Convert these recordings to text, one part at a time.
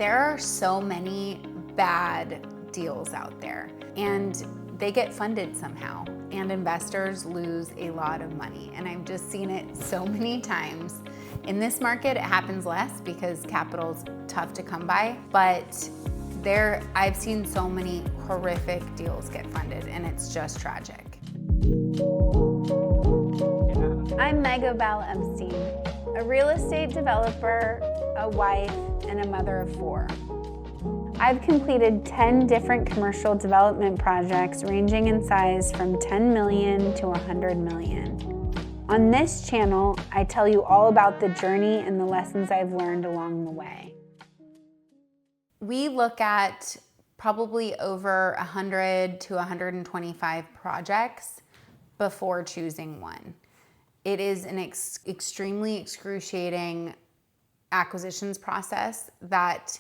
There are so many bad deals out there, and they get funded somehow, and investors lose a lot of money. And I've just seen it so many times. In this market, it happens less because capital's tough to come by, but I've seen so many horrific deals get funded, and it's just tragic. I'm Meg Val Epstein, a real estate developer, a wife, and a mother of 4. I've completed 10 different commercial development projects ranging in size from 10 million to 100 million. On this channel, I tell you all about the journey and the lessons I've learned along the way. We look at probably over 100 to 125 projects before choosing one. It is an extremely excruciating acquisitions process that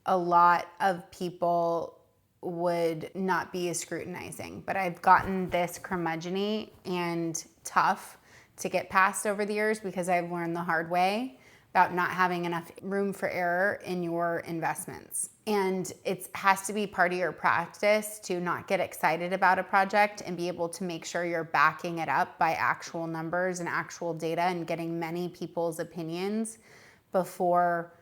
a lot of people would not be as scrutinizing. But I've gotten this curmudgeon-y and tough to get past over the years because I've learned the hard way about not having enough room for error in your investments. And it has to be part of your practice to not get excited about a project and be able to make sure you're backing it up by actual numbers and actual data and getting many people's opinions before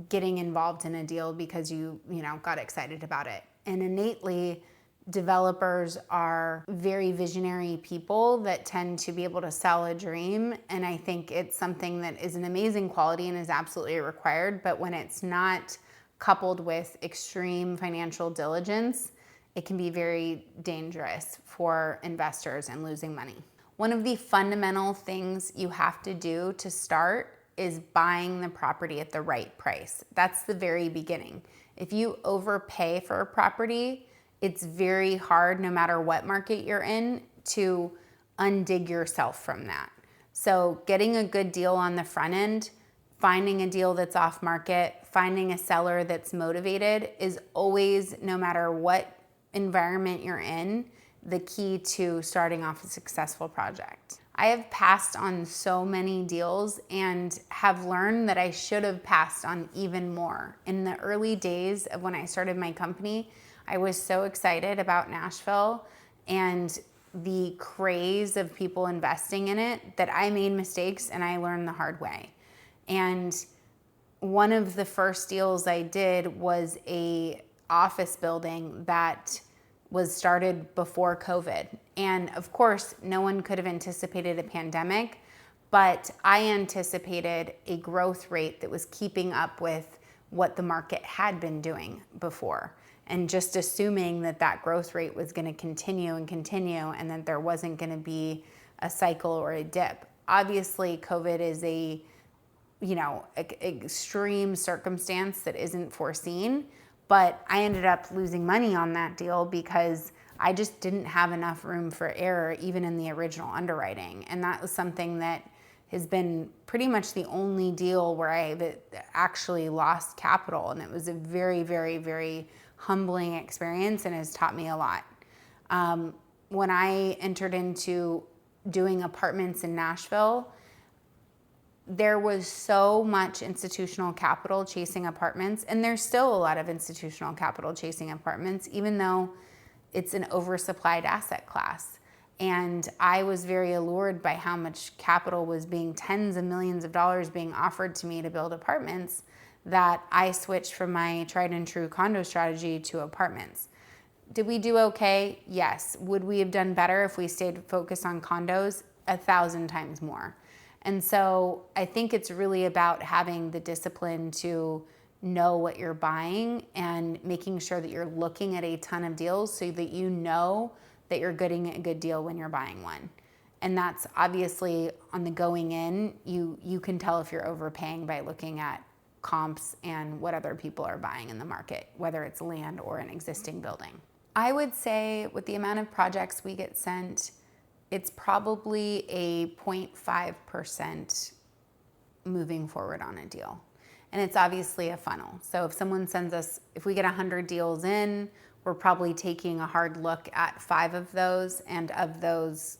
getting involved in a deal because you got excited about it. And innately, developers are very visionary people that tend to be able to sell a dream. And I think it's something that is an amazing quality and is absolutely required. But when it's not coupled with extreme financial diligence, it can be very dangerous for investors and losing money. One of the fundamental things you have to do to start is buying the property at the right price. That's the very beginning. If you overpay for a property, it's very hard, no matter what market you're in, to undig yourself from that. So getting a good deal on the front end, finding a deal that's off market, finding a seller that's motivated is always, no matter what environment you're in, the key to starting off a successful project. I have passed on so many deals and have learned that I should have passed on even more. In the early days of when I started my company, I was so excited about Nashville and the craze of people investing in it that I made mistakes and I learned the hard way. And one of the first deals I did was a office building that was started before COVID. And of course, no one could have anticipated a pandemic, but I anticipated a growth rate that was keeping up with what the market had been doing before. And just assuming that that growth rate was going to continue and that there wasn't going to be a cycle or a dip. Obviously, COVID is a extreme circumstance that isn't foreseen, but I ended up losing money on that deal because I just didn't have enough room for error even in the original underwriting. And that was something that has been pretty much the only deal where I've actually lost capital. And it was a very, very, very humbling experience and has taught me a lot. When I entered into doing apartments in Nashville, there was so much institutional capital chasing apartments, and there's still a lot of institutional capital chasing apartments, even though it's an oversupplied asset class. And I was very allured by how much capital was being, tens of millions of dollars being offered to me to build apartments, that I switched from my tried and true condo strategy to apartments. Did we do okay? Yes. Would we have done better if we stayed focused on condos? 1,000 times more. And so I think it's really about having the discipline to know what you're buying and making sure that you're looking at a ton of deals so that you know that you're getting a good deal when you're buying one. And that's obviously on the going in, you can tell if you're overpaying by looking at comps and what other people are buying in the market, whether it's land or an existing building. I would say with the amount of projects we get sent, it's probably a 0.5% moving forward on a deal. And it's obviously a funnel. So if someone sends us, if we get 100 deals in, we're probably taking a hard look at 5 of those, and of those,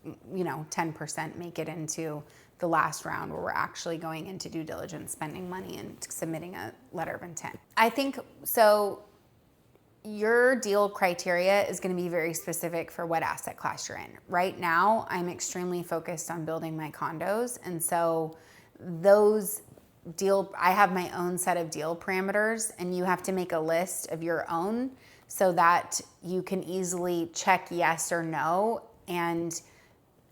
10% make it into the last round where we're actually going into due diligence, spending money, and submitting a letter of intent. I think so. Your deal criteria is going to be very specific for what asset class you're in. Right now, I'm extremely focused on building my condos. And so I have my own set of deal parameters, and you have to make a list of your own so that you can easily check yes or no and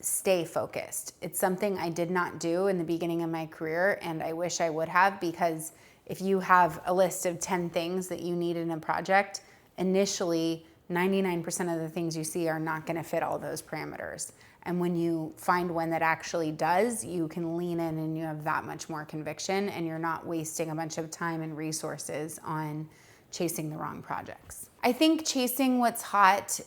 stay focused. It's something I did not do in the beginning of my career, and I wish I would have, because if you have a list of 10 things that you need in a project, initially 99% of the things you see are not going to fit all those parameters. And when you find one that actually does, you can lean in and you have that much more conviction, and you're not wasting a bunch of time and resources on chasing the wrong projects. I think chasing what's hot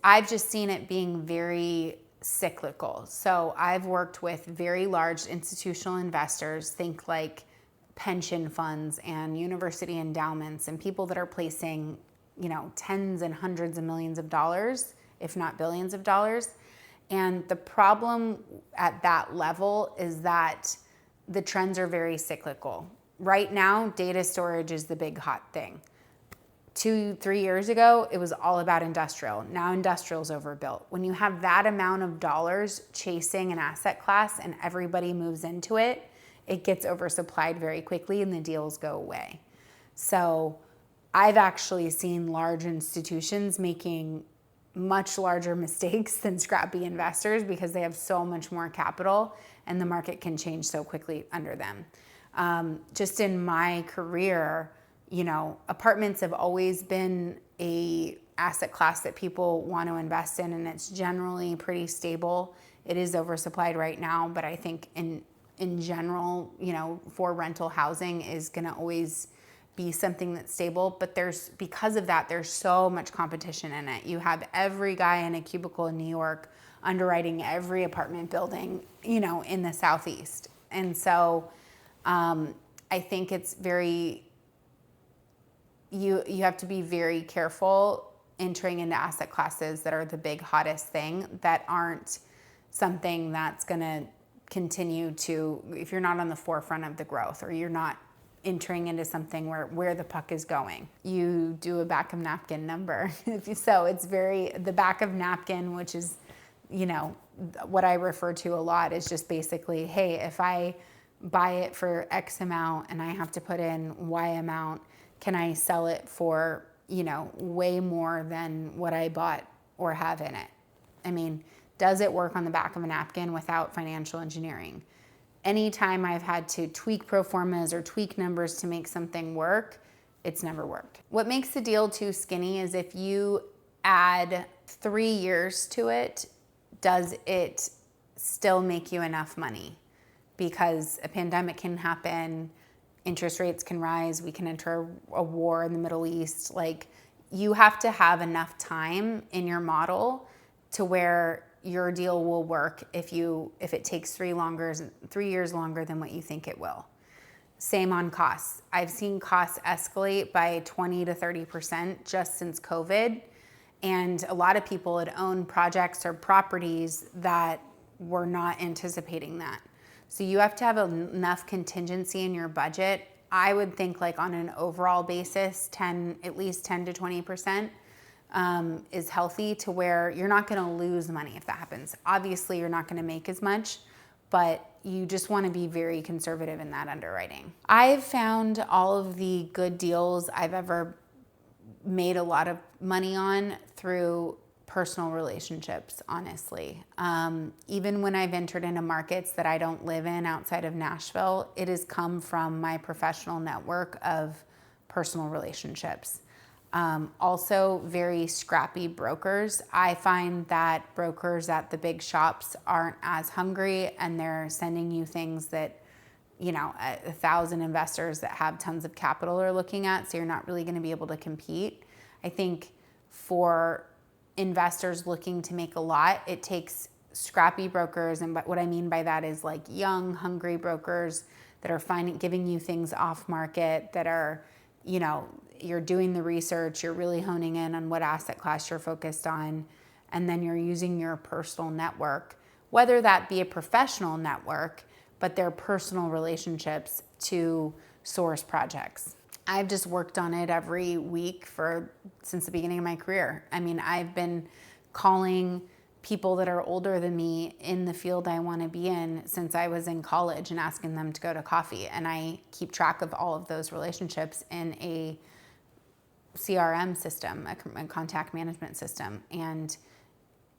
I've just seen it being very cyclical. So I've worked with very large institutional investors, think like pension funds and university endowments, and people that are placing, tens and hundreds of millions of dollars, if not billions of dollars. And the problem at that level is that the trends are very cyclical. Right now, data storage is the big hot thing. 2-3 years ago, it was all about industrial. Now industrial's overbuilt. When you have that amount of dollars chasing an asset class and everybody moves into it, it gets oversupplied very quickly and the deals go away. So I've actually seen large institutions making much larger mistakes than scrappy investors because they have so much more capital and the market can change so quickly under them. Just in my career, apartments have always been a asset class that people want to invest in, and it's generally pretty stable. It is oversupplied right now, but I think in general, for rental housing is going to always be something that's stable. But because of that, there's so much competition in it. You have every guy in a cubicle in New York underwriting every apartment building, in the Southeast. And so I think it's you have to be very careful entering into asset classes that are the big hottest thing, that aren't something that's going to continue to, if you're not on the forefront of the growth, or you're not entering into something where the puck is going. You do a back of napkin number. So it's the back of napkin, which is, what I refer to a lot, is just basically, hey, if I buy it for X amount and I have to put in Y amount, can I sell it for, way more than what I bought or have in it? I mean, does it work on the back of a napkin without financial engineering? Anytime I've had to tweak pro formas or tweak numbers to make something work, it's never worked. What makes the deal too skinny is if you add 3 years to it, does it still make you enough money? Because a pandemic can happen, interest rates can rise, we can enter a war in the Middle East. You have to have enough time in your model to where your deal will work if it takes 3 years longer than what you think it will. Same on costs. I've seen costs escalate by 20 to 30% just since COVID. And a lot of people had owned projects or properties that were not anticipating that. So you have to have enough contingency in your budget. I would think on an overall basis, at least 10 to 20%. Is healthy, to where you're not going to lose money if that happens. Obviously, you're not going to make as much, but you just want to be very conservative in that underwriting. I've found all of the good deals I've ever made a lot of money on through personal relationships, honestly. Even when I've entered into markets that I don't live in outside of Nashville, it has come from my professional network of personal relationships. Also very scrappy brokers. I find that brokers at the big shops aren't as hungry, and they're sending you things that, 1,000 investors that have tons of capital are looking at, so you're not really going to be able to compete. I think for investors looking to make a lot, it takes scrappy brokers, and what I mean by that is young, hungry brokers that are giving you things off market, that are, you're doing the research, you're really honing in on what asset class you're focused on, and then you're using your personal network, whether that be a professional network but they're personal relationships to source projects. I've just worked on it every week since the beginning of my career. I mean, I've been calling people that are older than me in the field I want to be in since I was in college and asking them to go to coffee. And I keep track of all of those relationships in a CRM system, a contact management system, and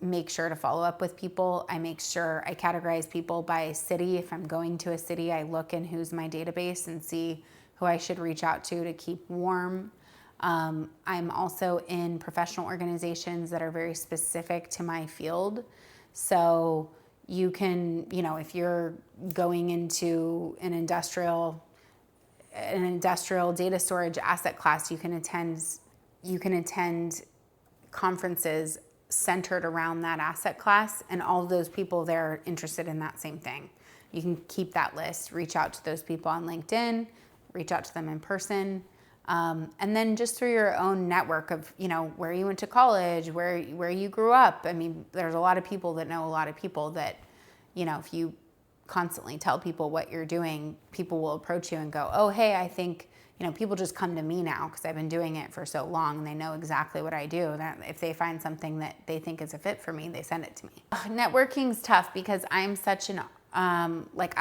make sure to follow up with people. I make sure I categorize people by city. If I'm going to a city, I look in who's my database and see who I should reach out to keep warm. I'm also in professional organizations that are very specific to my field. So you can, if you're going into an industrial data storage asset class, you can attend conferences centered around that asset class, and all of those people there are interested in that same thing. You can keep that list, reach out to those people on LinkedIn, reach out to them in person, and then just through your own network of, where you went to college, where you grew up. I mean, there's a lot of people that know a lot of people that, if you constantly tell people what you're doing, people will approach you and go, oh, hey, I think, people just come to me now because I've been doing it for so long and they know exactly what I do. That if they find something that they think is a fit for me, they send it to me. Networking's tough because I'm such an, I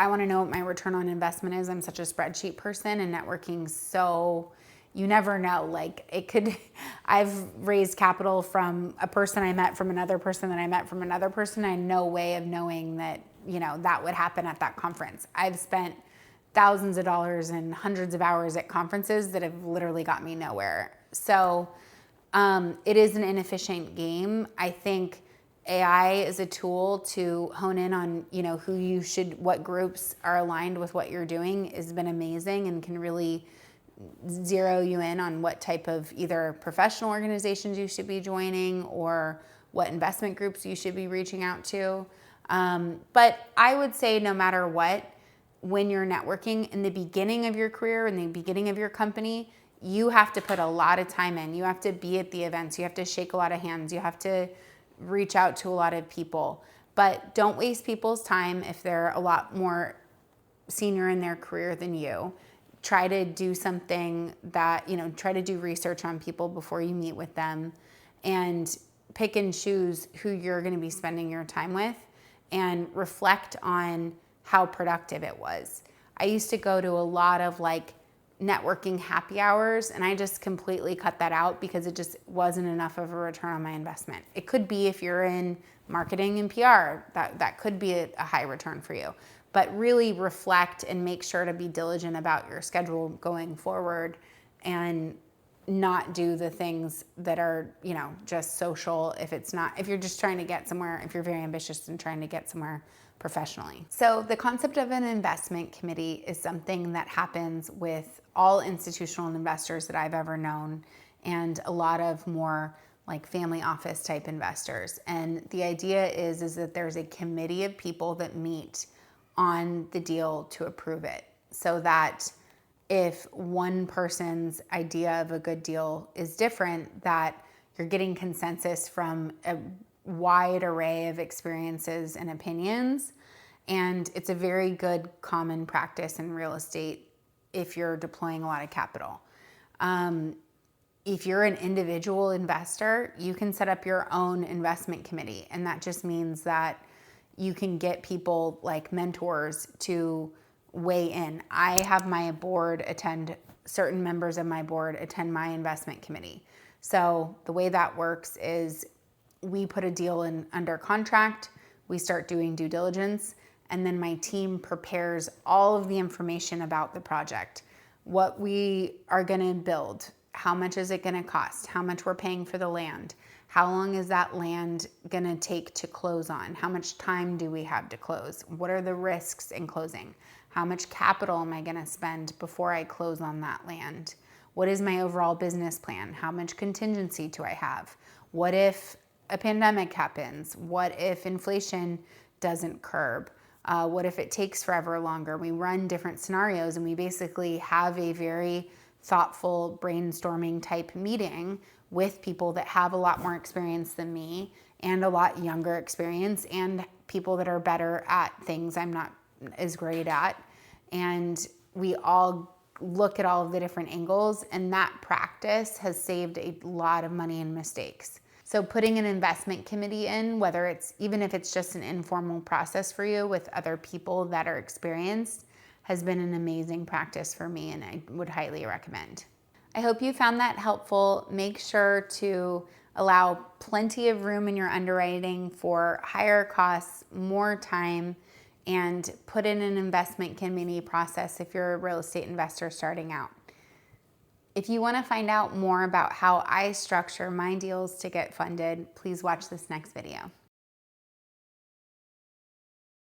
want to know what my return on investment is. I'm such a spreadsheet person, and networking's so, you never know. I've raised capital from a person I met from another person that I met from another person. I had no way of knowing that, that would happen at that conference. I've spent thousands of dollars and hundreds of hours at conferences that have literally got me nowhere. So it is an inefficient game. I think AI is a tool to hone in on, what groups are aligned with what you're doing has been amazing and can really zero you in on what type of either professional organizations you should be joining or what investment groups you should be reaching out to. But I would say no matter what, when you're networking in the beginning of your career, in the beginning of your company, you have to put a lot of time in. You have to be at the events. You have to shake a lot of hands. You have to reach out to a lot of people. But don't waste people's time if they're a lot more senior in their career than you. Try to do something that, try to do research on people before you meet with them, and pick and choose who you're going to be spending your time with, and reflect on how productive it was. I used to go to a lot of networking happy hours, and I just completely cut that out because it just wasn't enough of a return on my investment. It could be if you're in marketing and PR, that could be a high return for you. But really reflect and make sure to be diligent about your schedule going forward, and not do the things that are, just social if you're just trying to get somewhere, if you're very ambitious and trying to get somewhere professionally. So the concept of an investment committee is something that happens with all institutional investors that I've ever known, and a lot of more family office type investors. And the idea is that there's a committee of people that meet on the deal to approve it, so that if one person's idea of a good deal is different, that you're getting consensus from a wide array of experiences and opinions. And it's a very good common practice in real estate if you're deploying a lot of capital. If you're an individual investor, you can set up your own investment committee. And that just means that you can get people like mentors to weigh in. I have my board certain members of my board attend my investment committee. So the way that works is we put a deal in under contract, we start doing due diligence, and then my team prepares all of the information about the project. What we are gonna build, how much is it gonna cost, how much we're paying for the land, how long is that land gonna take to close on, how much time do we have to close, what are the risks in closing, how much capital am I gonna spend before I close on that land, what is my overall business plan, how much contingency do I have, what if a pandemic happens, what if inflation doesn't curb, what if it takes forever longer. We run different scenarios, and we basically have a very thoughtful brainstorming type meeting with people that have a lot more experience than me, and a lot younger experience, and people that are better at things I'm not is great at. And we all look at all of the different angles, and that practice has saved a lot of money and mistakes. So putting an investment committee in, whether it's, even if it's just an informal process for you with other people that are experienced, has been an amazing practice for me, and I would highly recommend. I hope you found that helpful. Make sure to allow plenty of room in your underwriting for higher costs, more time, and put in an investment committee process if you're a real estate investor starting out. If you want to find out more about how I structure my deals to get funded, please watch this next video.